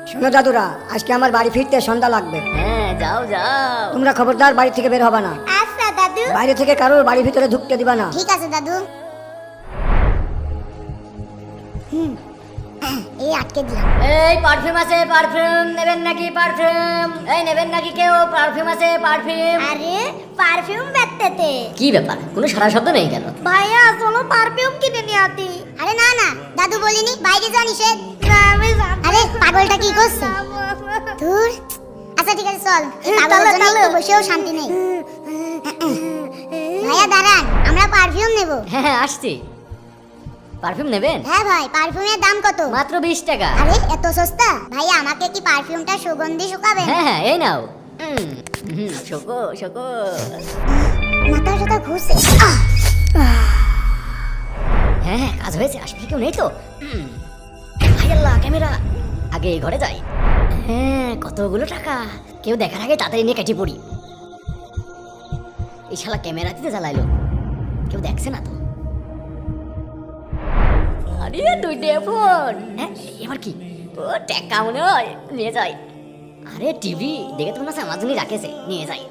শোনো দাদুরা, আজকে আমার বাড়ি ফিরতে সন্ধ্যা লাগবে। হ্যাঁ যাও যাও। তোমরা খবরদার বাড়ি থেকে বের হবা না। আচ্ছা দাদু। বাইরে থেকে কারোর বাড়ির ভিতরে ঢুকতে দিবা না। ঠিক আছে দাদু। এই আটকে দিলাম। এই পারফিউম আছে, পারফিউম নেবেন নাকি? পারফিউম এই নেবেন নাকি কেউ? পারফিউম আছে, পারফিউম। আরে পারফিউম বেচতেতে। কি ব্যাপার, কোনো সারা শব্দ নেই কেন? ভাইয়া চলো পারফিউম কিনে নিয়ে আতি। আরে না না, দাদু বলিনি বাইরে যাওয়া নিষেধ। আরে পাগলটা কি করছে? ধুর। আচ্ছা ঠিক আছে চল। এই পাগলের জন্য একটু বসেও শান্তি নেই। ভাইয়া দাঁড়ান, আমরা পারফিউম নেব। হ্যাঁ আসছি। পারফিউম নেবেন? হ্যাঁ ভাই, পারফিউমের দাম কত? মাত্র 20 টাকা। আরে এত সস্তা? ভাইয়া আমাকে কি পারফিউমটা সুগন্ধি শুকাবেন? হ্যাঁ হ্যাঁ এই নাও। শোকো শোকো। মাথাটা ঘুরছে। হ্যাঁ হ্যাঁ কাজ হয়েছে, আশপাশে কেউ নেই তো? হাই আল্লাহ, ক্যামেরা। আগে এই ঘরে যাই। হ্যাঁ কতগুলো টাকা, কেউ দেখার আগে তাড়াতাড়ি নিয়ে কেটে পড়ি। এই শালা ক্যামেরা দিতে জ্বালাইলো, কেউ দেখছে না তো? আরে দুইটা ফোন। হ্যাঁ এবার কি? ও টাকা মনে হয়, নিয়ে যাই। আরে টিভি দেখে তো মনে হচ্ছে আমার জন্যই রাখেছে, নিয়ে যাই।